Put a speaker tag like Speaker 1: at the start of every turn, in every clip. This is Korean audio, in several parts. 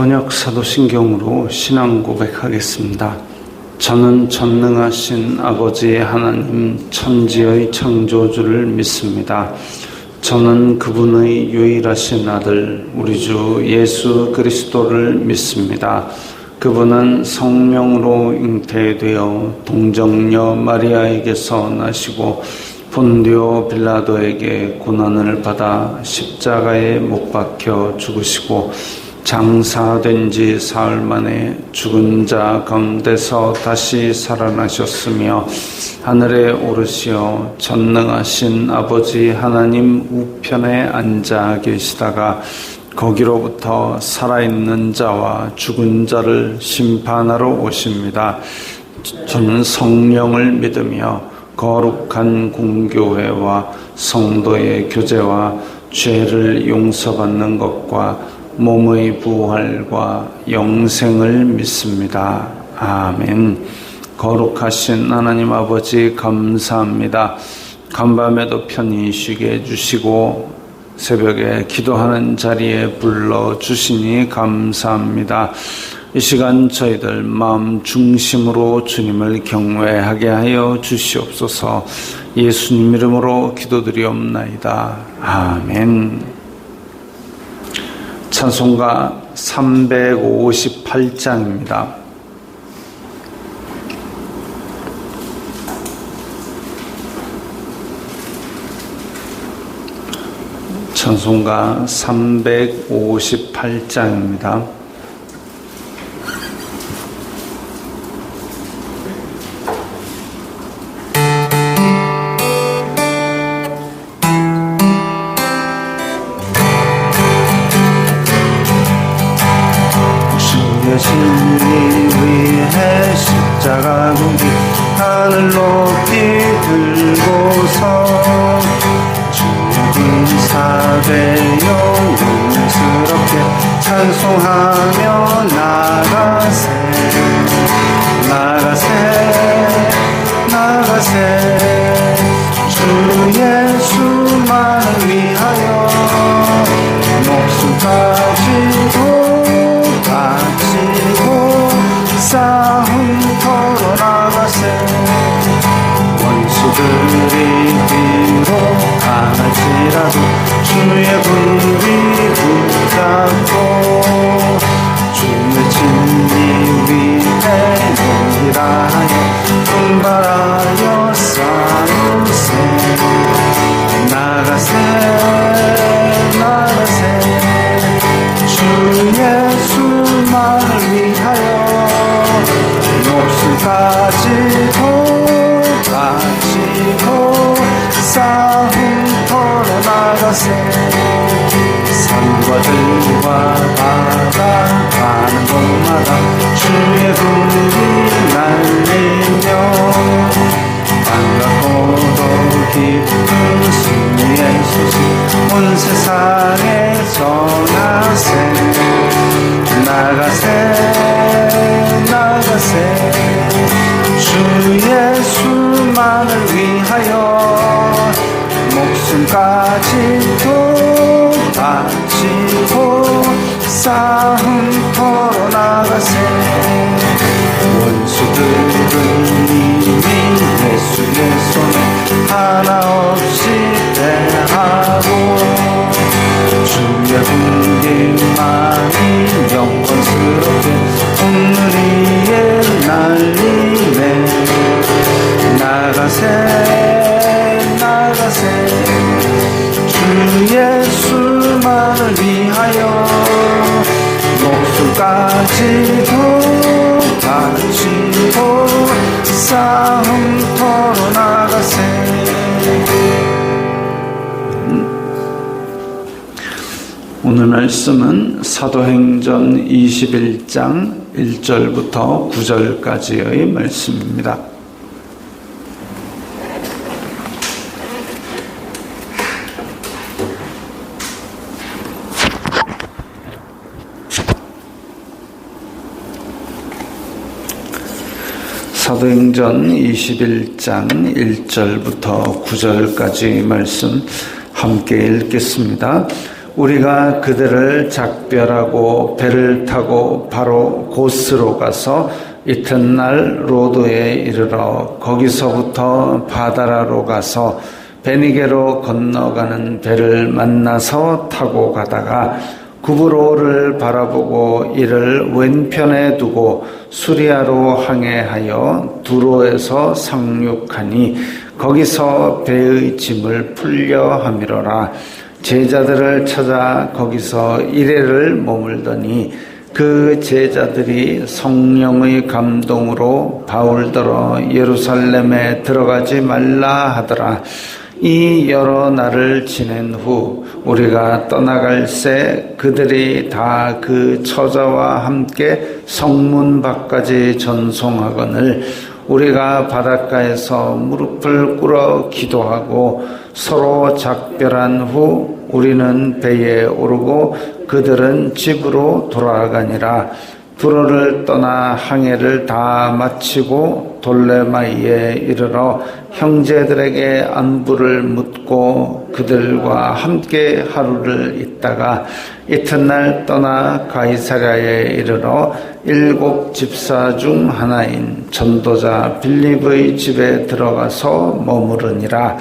Speaker 1: 번역 사도신경으로 신앙 고백하겠습니다. 저는 전능하신 아버지 하나님 천지의 창조주를 믿습니다. 저는 그분의 유일하신 아들 우리 주 예수 그리스도를 믿습니다. 그분은 성령으로 잉태되어 동정녀 마리아에게서 나시고 본디오 빌라도에게 고난을 받아 십자가에 못 박혀 죽으시고 장사된 지 사흘 만에 죽은 자 가운데서 다시 살아나셨으며 하늘에 오르시어 전능하신 아버지 하나님 우편에 앉아 계시다가 거기로부터 살아있는 자와 죽은 자를 심판하러 오십니다. 저는 성령을 믿으며 거룩한 공교회와 성도의 교제와 죄를 용서받는 것과 몸의 부활과 영생을 믿습니다. 아멘. 거룩하신 하나님 아버지 감사합니다. 간밤에도 편히 쉬게 해주시고 새벽에 기도하는 자리에 불러주시니 감사합니다. 이 시간 저희들 마음 중심으로 주님을 경외하게 하여 주시옵소서. 예수님 이름으로 기도드리옵나이다. 아멘. 찬송가 358장입니다. 찬송가 358장입니다.
Speaker 2: 진리 위해 십자가 무기 하늘 높이 들고서 주님 사되어 영스럽게 찬송하며 나가세 나가세 나가세 주 예수만을 위하여 목숨까지도 바치고 싸움터로 나가세 원수들이 비록할지라도 주의 불이 붙잡고 주의 진리 위에 용기라하여 분발하여 싸우세 나가세 나가세 주 예수만을 위하여 목숨까지도 바치고 싸움터로 나가세 산과 들과 바다 가는 곳마다 주의 불이 날리며 반갑고도 기쁜 승리의 소식 온 세상에 전하세 나가세 나가세 주 예수만을 위하여 목숨까지도 바치고 싸움터로 나가세 원수들은 이미 예수의 손에 하나 없이 대하고 주의 군림만이 영광스럽게 오늘 위에 날리네 나가세 나가세 주 예수만을 위하여 목숨까지도 바치고 싸움터로 나가세
Speaker 1: 오늘 말씀은 사도행전 21장 1절부터 9절까지의 말씀입니다. 사도행전 21장 1절부터 9절까지 말씀 함께 읽겠습니다. 우리가 그들을 작별하고 배를 타고 바로 고스로 가서 이튿날 로도에 이르러 거기서부터 바다라로 가서 베니게로 건너가는 배를 만나서 타고 가다가 구브로를 바라보고 이를 왼편에 두고 수리아로 항해하여 두로에서 상륙하니 거기서 배의 짐을 풀려 함이로라. 제자들을 찾아 거기서 이레를 머물더니 그 제자들이 성령의 감동으로 바울더러 예루살렘에 들어가지 말라 하더라. 이 여러 날을 지낸 후 우리가 떠나갈새 그들이 다 그 처자와 함께 성문 밖까지 전송하거늘 우리가 바닷가에서 무릎을 꿇어 기도하고 서로 작별한 후 우리는 배에 오르고 그들은 집으로 돌아가니라. 두로를 떠나 항해를 다 마치고 돌레마이에 이르러 형제들에게 안부를 묻고 그들과 함께 하루를 있다가 이튿날 떠나 가이사랴에 이르러 7 집사 중 하나인 전도자 빌립의 집에 들어가서 머무르니라.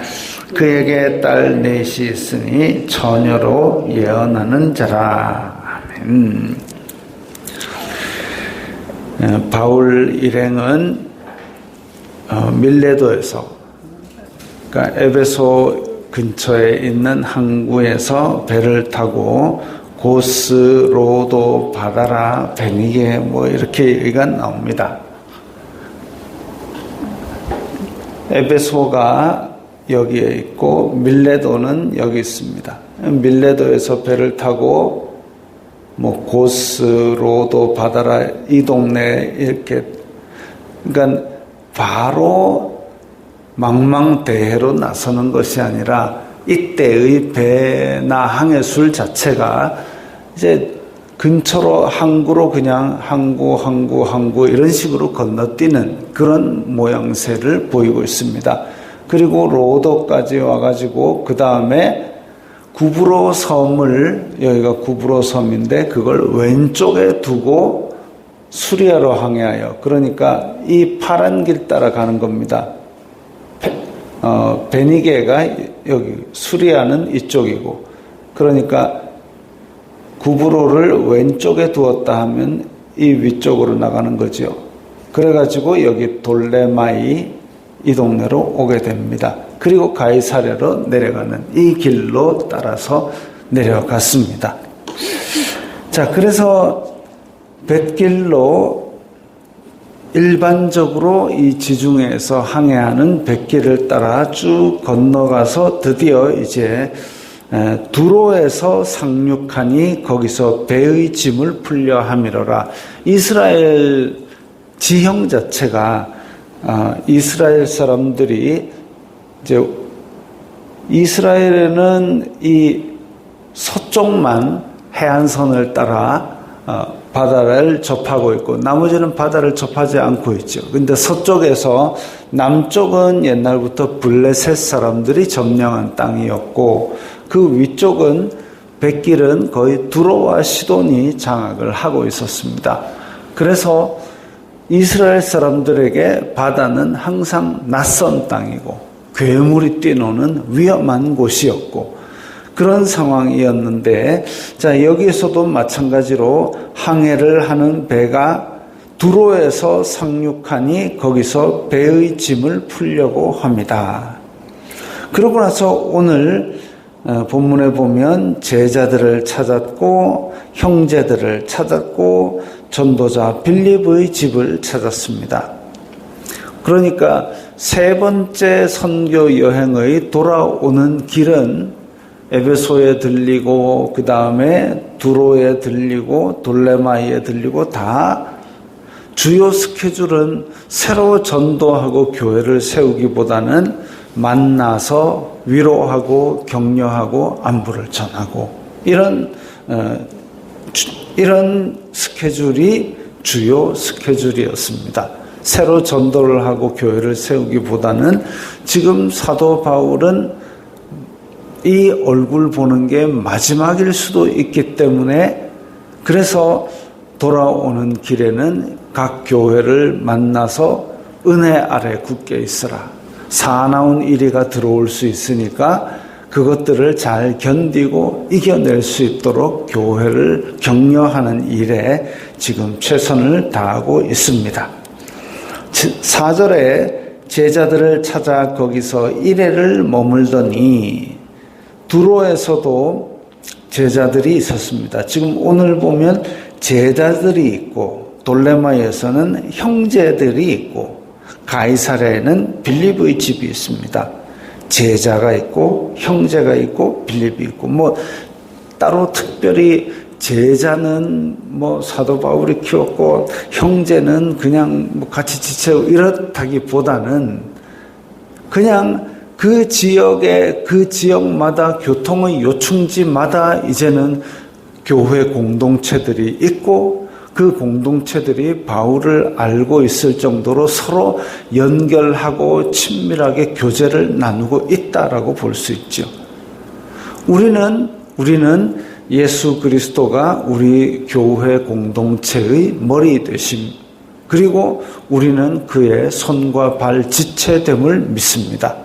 Speaker 1: 그에게 딸 넷이 있으니 처녀로 예언하는 자라. 아멘. 바울 일행은 밀레도에서, 그러니까 에베소 근처에 있는 항구에서 배를 타고 고스, 로도, 바다라, 베니게 뭐 이렇게 얘기가 나옵니다. 에베소가 여기에 있고 밀레도는 여기 있습니다. 밀레도에서 배를 타고 뭐 고스, 로도, 바다라 이 동네 이렇게, 그러니까 바로 망망대해로 나서는 것이 아니라 이때의 배나 항해술 자체가 이제 근처로 항구로 그냥 항구 이런 식으로 건너뛰는 그런 모양새를 보이고 있습니다. 그리고 로도까지 와가지고 그 다음에 구브로 섬을, 여기가 구브로 섬인데 그걸 왼쪽에 두고 수리아로 항해하여, 그러니까 이 파란 길 따라 가는 겁니다. 베니게가 여기, 수리아는 이쪽이고, 그러니까 구브로를 왼쪽에 두었다 하면 이 위쪽으로 나가는 거죠. 그래가지고 여기 돌레마이 이 동네로 오게 됩니다. 그리고 가이사랴로 내려가는 이 길로 따라서 내려갔습니다. 자, 그래서 뱃길로 일반적으로 이 지중해에서 항해하는 뱃길을 따라 쭉 건너가서 드디어 이제 두로에서 상륙하니 거기서 배의 짐을 풀려 함이로라. 이스라엘 지형 자체가 이스라엘 사람들이 이제 이스라엘에는 이 서쪽만 해안선을 따라 바다를 접하고 있고 나머지는 바다를 접하지 않고 있죠. 근데 서쪽에서 남쪽은 옛날부터 블레셋 사람들이 점령한 땅이었고 그 위쪽은 뱃길은 거의 두로와 시돈이 장악을 하고 있었습니다. 그래서 이스라엘 사람들에게 바다는 항상 낯선 땅이고 괴물이 뛰노는 위험한 곳이었고 그런 상황이었는데, 자, 여기에서도 마찬가지로 항해를 하는 배가 두로에서 상륙하니 거기서 배의 짐을 풀려고 합니다. 그러고 나서 오늘 본문에 보면 제자들을 찾았고 형제들을 찾았고 전도자 빌립의 집을 찾았습니다. 그러니까 세 번째 선교 여행의 돌아오는 길은 에베소에 들리고 그 다음에 두로에 들리고 돌레마이에 들리고 다 주요 스케줄은 새로 전도하고 교회를 세우기보다는 만나서 위로하고 격려하고 안부를 전하고 이런 스케줄이 주요 스케줄이었습니다. 새로 전도를 하고 교회를 세우기보다는 지금 사도 바울은 이 얼굴 보는 게 마지막일 수도 있기 때문에 그래서 돌아오는 길에는 각 교회를 만나서 은혜 아래 굳게 있으라. 사나운 이리가 들어올 수 있으니까 그것들을 잘 견디고 이겨낼 수 있도록 교회를 격려하는 일에 지금 최선을 다하고 있습니다. 4절에 제자들을 찾아 거기서 이래를 머물더니 두로에서도 제자들이 있었습니다. 지금 오늘 보면 제자들이 있고 돌레마에서는 형제들이 있고 가이사랴에는 빌립의 집이 있습니다. 제자가 있고 형제가 있고 빌립이 있고 뭐 따로 특별히 제자는 뭐 사도 바울이 키웠고 형제는 그냥 뭐 같이 지체고 이렇다기보다는 그냥 그 지역에 그 지역마다 교통의 요충지마다 이제는 교회 공동체들이 있고 그 공동체들이 바울을 알고 있을 정도로 서로 연결하고 친밀하게 교제를 나누고 있다라고 볼 수 있죠. 우리는 예수 그리스도가 우리 교회 공동체의 머리 되심, 그리고 우리는 그의 손과 발 지체됨을 믿습니다.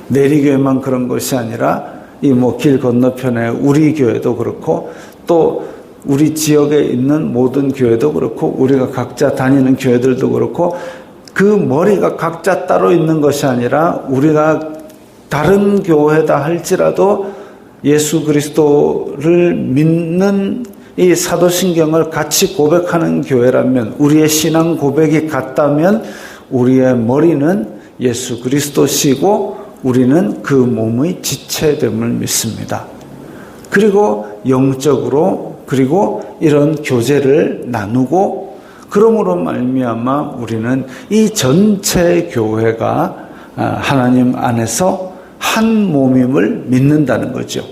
Speaker 1: 내리교회만 그런 것이 아니라 이 뭐 길 건너편에 우리 교회도 그렇고 또 우리 지역에 있는 모든 교회도 그렇고 우리가 각자 다니는 교회들도 그렇고 그 머리가 각자 따로 있는 것이 아니라 우리가 다른 교회다 할지라도 예수 그리스도를 믿는 이 사도신경을 같이 고백하는 교회라면, 우리의 신앙 고백이 같다면 우리의 머리는 예수 그리스도시고 우리는 그 몸의 지체됨을 믿습니다. 그리고 영적으로 그리고 이런 교제를 나누고 그러므로 말미암아 우리는 이 전체 교회가 하나님 안에서 한 몸임을 믿는다는 거죠.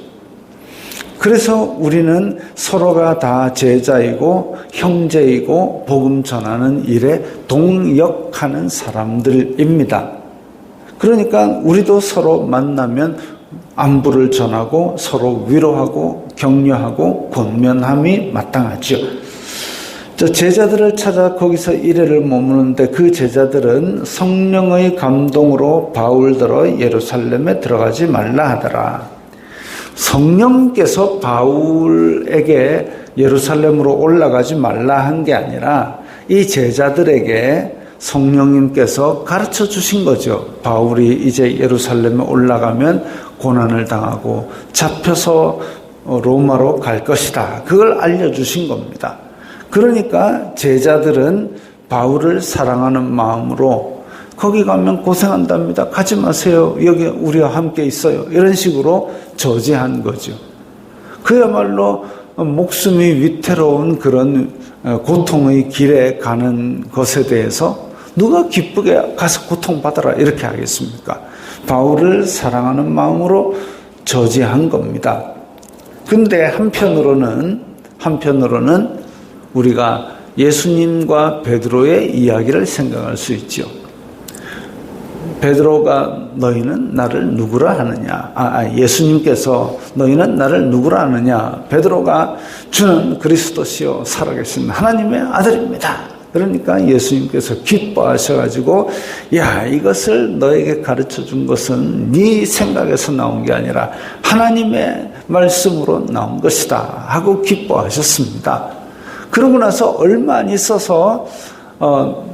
Speaker 1: 그래서 우리는 서로가 다 제자이고 형제이고 복음 전하는 일에 동역하는 사람들입니다. 그러니까 우리도 서로 만나면 안부를 전하고 서로 위로하고 격려하고 권면함이 마땅하죠. 제자들을 찾아 거기서 이래를 머무는데 그 제자들은 성령의 감동으로 바울더러 예루살렘에 들어가지 말라 하더라. 성령께서 바울에게 예루살렘으로 올라가지 말라 한 게 아니라 이 제자들에게 성령님께서 가르쳐 주신 거죠. 바울이 이제 예루살렘에 올라가면 고난을 당하고 잡혀서 로마로 갈 것이다. 그걸 알려주신 겁니다. 그러니까 제자들은 바울을 사랑하는 마음으로 거기 가면 고생한답니다. 가지 마세요. 여기 우리와 함께 있어요. 이런 식으로 저지한 거죠. 그야말로 목숨이 위태로운 그런 고통의 길에 가는 것에 대해서 누가 기쁘게 가서 고통받아라 이렇게 하겠습니까? 바울을 사랑하는 마음으로 저지한 겁니다. 근데 한편으로는 우리가 예수님과 베드로의 이야기를 생각할 수 있죠. 베드로가 너희는 나를 누구라 하느냐? 예수님께서 너희는 나를 누구라 하느냐? 베드로가 주는 그리스도시요 살아계신 하나님의 아들입니다. 그러니까 예수님께서 기뻐하셔가지고 야, 이것을 너에게 가르쳐 준 것은 네 생각에서 나온 게 아니라 하나님의 말씀으로 나온 것이다 하고 기뻐하셨습니다. 그러고 나서 얼마 안 있어서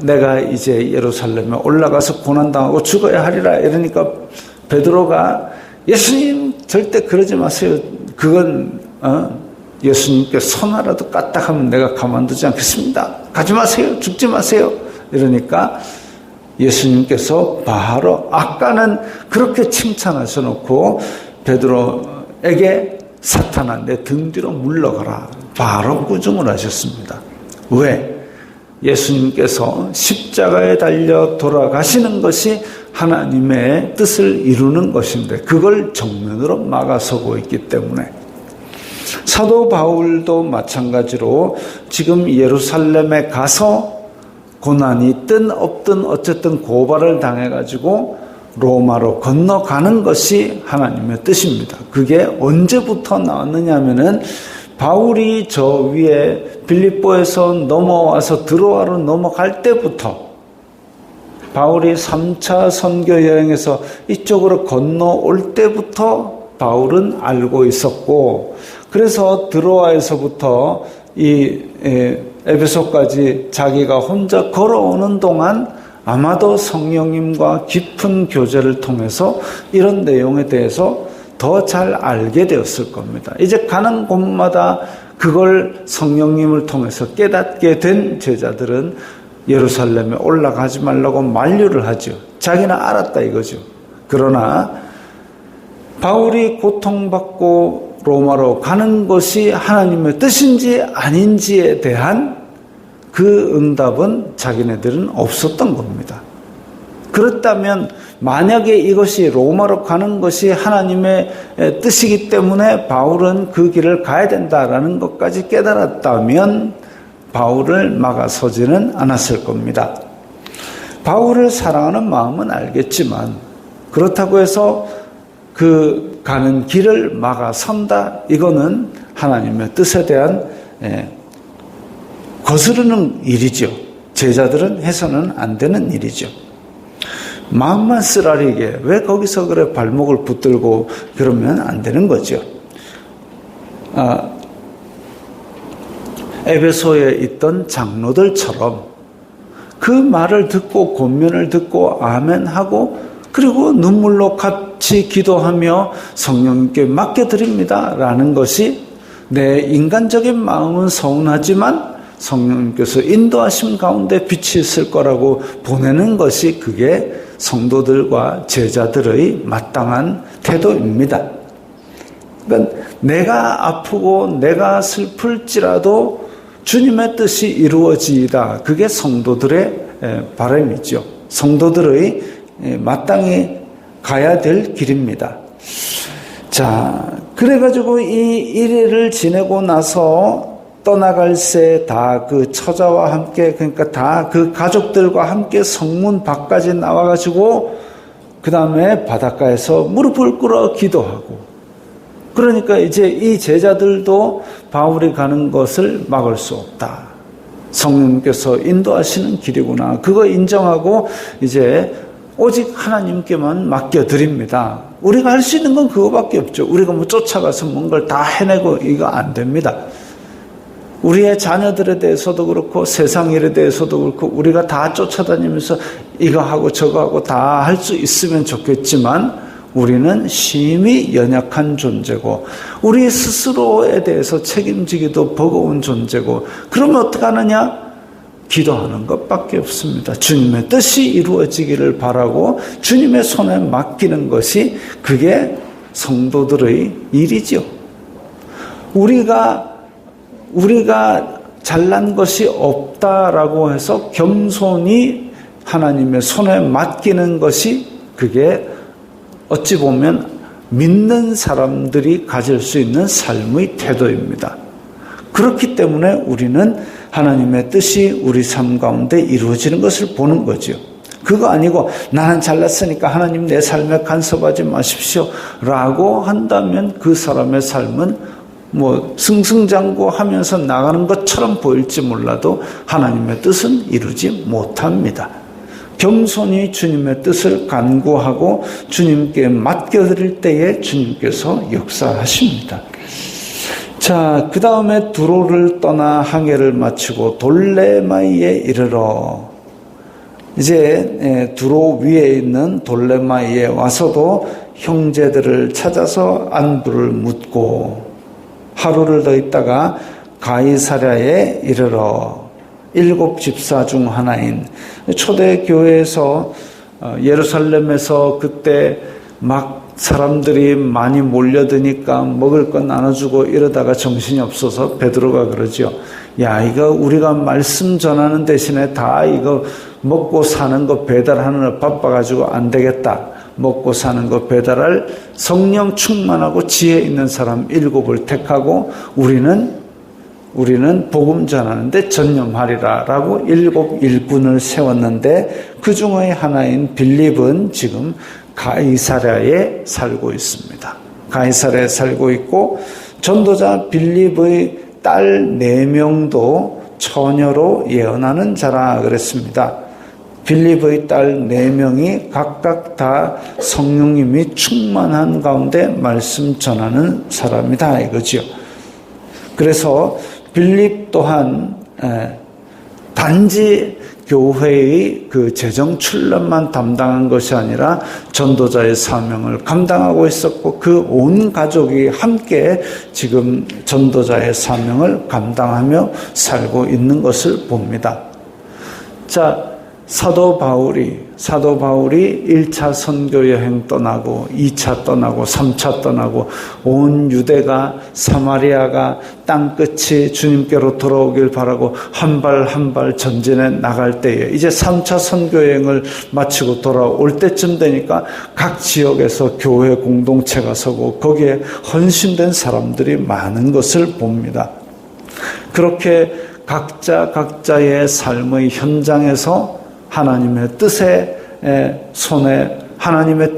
Speaker 1: 내가 이제 예루살렘에 올라가서 고난당하고 죽어야 하리라 이러니까 베드로가 예수님 절대 그러지 마세요. 그건 예수님께 손 하나도 까딱하면 내가 가만두지 않겠습니다. 가지 마세요. 죽지 마세요. 이러니까 예수님께서 바로 아까는 그렇게 칭찬하셔놓고 베드로에게 사탄아 내 등 뒤로 물러가라. 바로 꾸중을 하셨습니다. 왜? 예수님께서 십자가에 달려 돌아가시는 것이 하나님의 뜻을 이루는 것인데 그걸 정면으로 막아서고 있기 때문에 사도 바울도 마찬가지로 지금 예루살렘에 가서 고난이 있든 없든 어쨌든 고발을 당해가지고 로마로 건너가는 것이 하나님의 뜻입니다. 그게 언제부터 나왔느냐 하면은 바울이 저 위에 빌립보에서 넘어와서 드로아로 넘어갈 때부터, 바울이 3차 선교 여행에서 이쪽으로 건너올 때부터 바울은 알고 있었고, 그래서 드로아에서부터 이 에베소까지 자기가 혼자 걸어오는 동안 아마도 성령님과 깊은 교제를 통해서 이런 내용에 대해서 더 잘 알게 되었을 겁니다. 이제 가는 곳마다 그걸 성령님을 통해서 깨닫게 된 제자들은 예루살렘에 올라가지 말라고 만류를 하죠. 자기는 알았다 이거죠. 그러나 바울이 고통받고 로마로 가는 것이 하나님의 뜻인지 아닌지에 대한 그 응답은 자기네들은 없었던 겁니다. 그렇다면 만약에 이것이 로마로 가는 것이 하나님의 뜻이기 때문에 바울은 그 길을 가야 된다라는 것까지 깨달았다면 바울을 막아서지는 않았을 겁니다. 바울을 사랑하는 마음은 알겠지만 그렇다고 해서 그 가는 길을 막아선다, 이거는 하나님의 뜻에 대한 거스르는 일이죠. 제자들은 해서는 안 되는 일이죠. 마음만 쓰라리게 왜 거기서 그래 발목을 붙들고 그러면 안 되는 거죠. 에베소에 있던 장로들처럼 그 말을 듣고 권면을 듣고 아멘하고 그리고 눈물로 같이 기도하며 성령님께 맡겨드립니다 라는 것이, 내 인간적인 마음은 서운하지만 성령님께서 인도하심 가운데 빛이 있을 거라고 보내는 것이, 그게 성도들과 제자들의 마땅한 태도입니다. 그러니까 내가 아프고 내가 슬플지라도 주님의 뜻이 이루어지이다, 그게 성도들의 바람이죠. 성도들의 마땅히 가야 될 길입니다. 자, 그래가지고 이 1회를 지내고 나서 떠나갈 새 다 그 처자와 함께, 그러니까 다 그 가족들과 함께 성문 밖까지 나와가지고 그 다음에 바닷가에서 무릎을 꿇어 기도하고, 그러니까 이제 이 제자들도 바울이 가는 것을 막을 수 없다, 성령님께서 인도하시는 길이구나, 그거 인정하고 이제 오직 하나님께만 맡겨드립니다. 우리가 할 수 있는 건 그거밖에 없죠. 우리가 뭐 쫓아가서 뭔가를 다 해내고 이거 안 됩니다. 우리의 자녀들에 대해서도 그렇고 세상 일에 대해서도 그렇고 우리가 다 쫓아다니면서 이거 하고 저거 하고 다 할 수 있으면 좋겠지만 우리는 심히 연약한 존재고 우리 스스로에 대해서 책임지기도 버거운 존재고, 그러면 어떻게 하느냐? 기도하는 것밖에 없습니다. 주님의 뜻이 이루어지기를 바라고 주님의 손에 맡기는 것이, 그게 성도들의 일이죠. 우리가 잘난 것이 없다라고 해서 겸손히 하나님의 손에 맡기는 것이, 그게 어찌 보면 믿는 사람들이 가질 수 있는 삶의 태도입니다. 그렇기 때문에 우리는 하나님의 뜻이 우리 삶 가운데 이루어지는 것을 보는 거죠. 그거 아니고 나는 잘났으니까 하나님 내 삶에 간섭하지 마십시오 라고 한다면 그 사람의 삶은 뭐 승승장구하면서 나가는 것처럼 보일지 몰라도 하나님의 뜻은 이루지 못합니다. 겸손히 주님의 뜻을 간구하고 주님께 맡겨드릴 때에 주님께서 역사하십니다. 자, 그 다음에 두로를 떠나 항해를 마치고 돌레마이에 이르러, 이제 두로 위에 있는 돌레마이에 와서도 형제들을 찾아서 안부를 묻고 하루를 더 있다가 가이사랴에 이르러, 7 집사 중 하나인 초대교회에서 예루살렘에서 그때 막 사람들이 많이 몰려드니까 먹을 거 나눠주고 이러다가 정신이 없어서 베드로가 그러죠. 야, 이거 우리가 말씀 전하는 대신에 다 이거 먹고 사는 거 배달하느라 바빠가지고 안 되겠다. 먹고 사는 거 배달할 성령 충만하고 지혜 있는 사람 7을 택하고 우리는 복음 전하는데 전념하리라 라고 7 일꾼을 세웠는데 그 중의 하나인 빌립은 지금 가이사랴에 살고 있습니다. 가이사랴에 살고 있고 전도자 빌립의 딸 4명도 처녀로 예언하는 자라 그랬습니다. 빌립의 딸 4명이 각각 다 성령님이 충만한 가운데 말씀 전하는 사람이다 이거죠. 그래서 빌립 또한 단지 교회의 그 재정 출납만 담당한 것이 아니라 전도자의 사명을 감당하고 있었고 그 온 가족이 함께 지금 전도자의 사명을 감당하며 살고 있는 것을 봅니다. 자, 사도 바울이 1차 선교 여행 떠나고 2차 떠나고 3차 떠나고 온 유대가 사마리아가 땅끝이 주님께로 돌아오길 바라고 한 발 한 발 전진해 나갈 때에 이제 3차 선교 여행을 마치고 돌아올 때쯤 되니까 각 지역에서 교회 공동체가 서고 거기에 헌신된 사람들이 많은 것을 봅니다. 그렇게 각자의 삶의 현장에서 하나님의 하나님의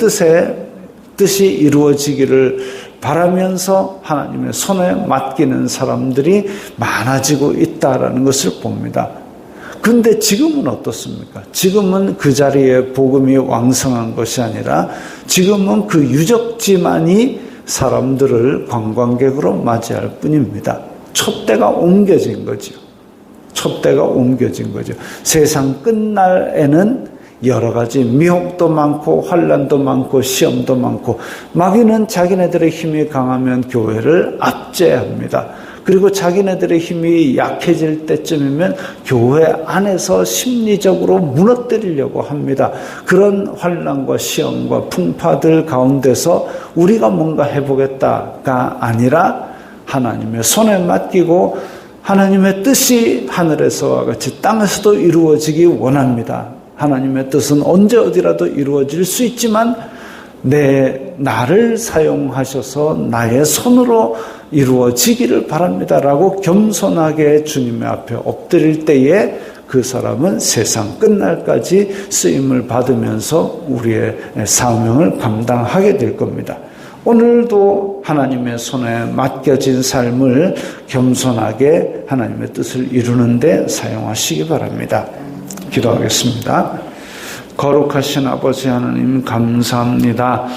Speaker 1: 뜻이 이루어지기를 바라면서 하나님의 손에 맡기는 사람들이 많아지고 있다라는 것을 봅니다. 그런데 지금은 어떻습니까? 지금은 그 자리에 복음이 왕성한 것이 아니라 지금은 그 유적지만이 사람들을 관광객으로 맞이할 뿐입니다. 촛대가 옮겨진 거죠. 세상 끝날에는 여러 가지 미혹도 많고 환난도 많고 시험도 많고 마귀는 자기네들의 힘이 강하면 교회를 압제합니다. 그리고 자기네들의 힘이 약해질 때쯤이면 교회 안에서 심리적으로 무너뜨리려고 합니다. 그런 환난과 시험과 풍파들 가운데서 우리가 뭔가 해보겠다가 아니라 하나님의 손에 맡기고 하나님의 뜻이 하늘에서와 같이 땅에서도 이루어지기 원합니다. 하나님의 뜻은 언제 어디라도 이루어질 수 있지만 나를 사용하셔서 나의 손으로 이루어지기를 바랍니다라고 겸손하게 주님의 앞에 엎드릴 때에 그 사람은 세상 끝날까지 쓰임을 받으면서 우리의 사명을 감당하게 될 겁니다. 오늘도 하나님의 손에 맡겨진 삶을 겸손하게 하나님의 뜻을 이루는 데 사용하시기 바랍니다. 기도하겠습니다. 거룩하신 아버지 하나님 감사합니다.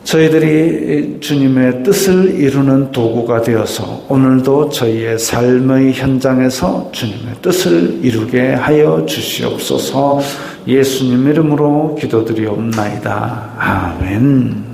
Speaker 1: 저희들이 주님의 뜻을 이루는 도구가 되어서 오늘도 저희의 삶의 현장에서 주님의 뜻을 이루게 하여 주시옵소서. 예수님 이름으로 기도드리옵나이다. 아멘.